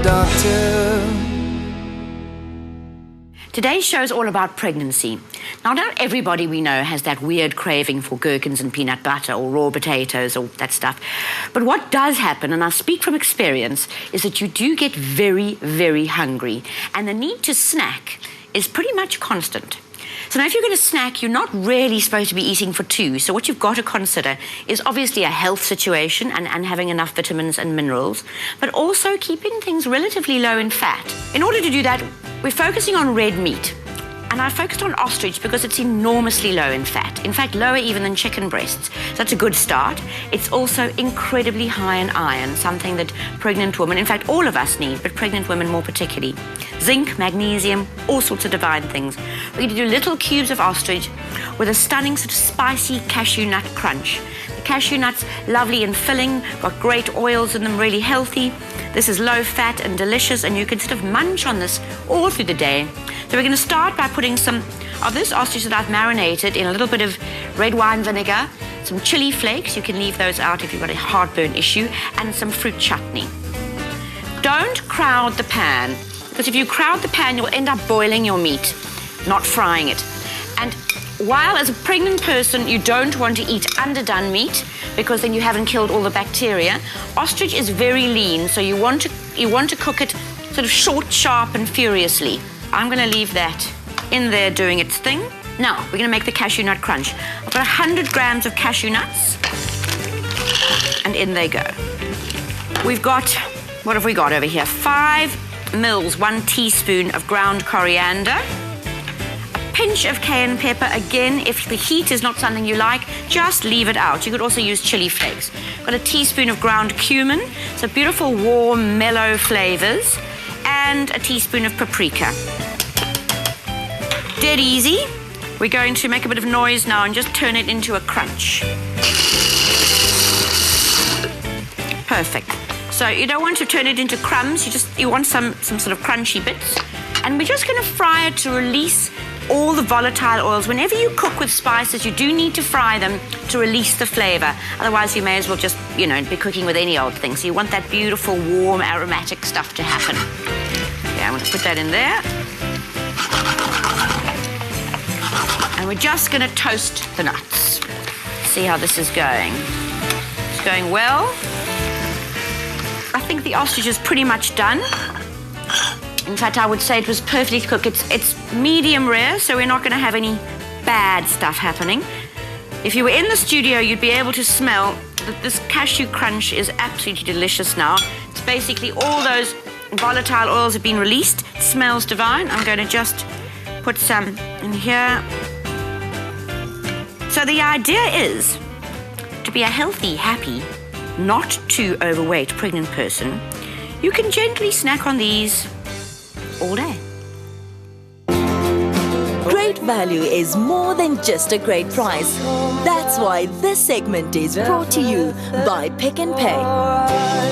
doctor. Today's show is all about pregnancy. Now, not everybody we know has that weird craving for gherkins and peanut butter or raw potatoes or that stuff. But what does happen, and I speak from experience, is that you do get very, very hungry. And the need to snack is pretty much constant. So now if you're going to snack, you're not really supposed to be eating for two. So what you've got to consider is obviously a health situation and having enough vitamins and minerals, but also keeping things relatively low in fat. In order to do that, we're focusing on red meat. And I focused on ostrich because it's enormously low in fat. In fact, lower even than chicken breasts. So that's a good start. It's also incredibly high in iron, something that pregnant women, in fact, all of us need, but pregnant women more particularly. Zinc, magnesium, all sorts of divine things. We're going to do little cubes of ostrich with a stunning sort of spicy cashew nut crunch. The cashew nuts, lovely and filling, got great oils in them, really healthy. This is low fat and delicious, and you can sort of munch on this all through the day. So we're going to start by putting some of this ostrich that I've marinated in a little bit of red wine vinegar, some chili flakes, you can leave those out if you've got a heartburn issue, and some fruit chutney. Don't crowd the pan, because if you crowd the pan, you'll end up boiling your meat, not frying it. And while as a pregnant person, you don't want to eat underdone meat, because then you haven't killed all the bacteria, ostrich is very lean, so you want to cook it sort of short, sharp, and furiously. I'm going to leave that in there doing its thing. Now, we're going to make the cashew nut crunch. I've got 100 grams of cashew nuts, and in they go. We've got, what have we got over here? 5 mils, 1 teaspoon of ground coriander, a pinch of cayenne pepper. Again, if the heat is not something you like, just leave it out. You could also use chili flakes. Got a teaspoon of ground cumin, so beautiful, warm, mellow flavors, and a teaspoon of paprika. Dead easy. We're going to make a bit of noise now and just turn it into a crunch. Perfect. So you don't want to turn it into crumbs, you want some sort of crunchy bits. And we're just going to fry it to release all the volatile oils. Whenever you cook with spices, you do need to fry them to release the flavor. Otherwise, you may as well just, be cooking with any old thing. So you want that beautiful, warm, aromatic stuff to happen. Yeah, I'm going to put that in there. And we're just going to toast the nuts. See how this is going. It's going well. I think the ostrich is pretty much done. In fact, I would say it was perfectly cooked. It's medium rare, so we're not going to have any bad stuff happening. If you were in the studio, you'd be able to smell that this cashew crunch is absolutely delicious now. It's basically all those volatile oils have been released. It smells divine. I'm going to just put some in here. So the idea is to be a healthy, happy, not too overweight pregnant person. You can gently snack on these all day. Great value is more than just a great price. That's why this segment is brought to you by Pick n Pay.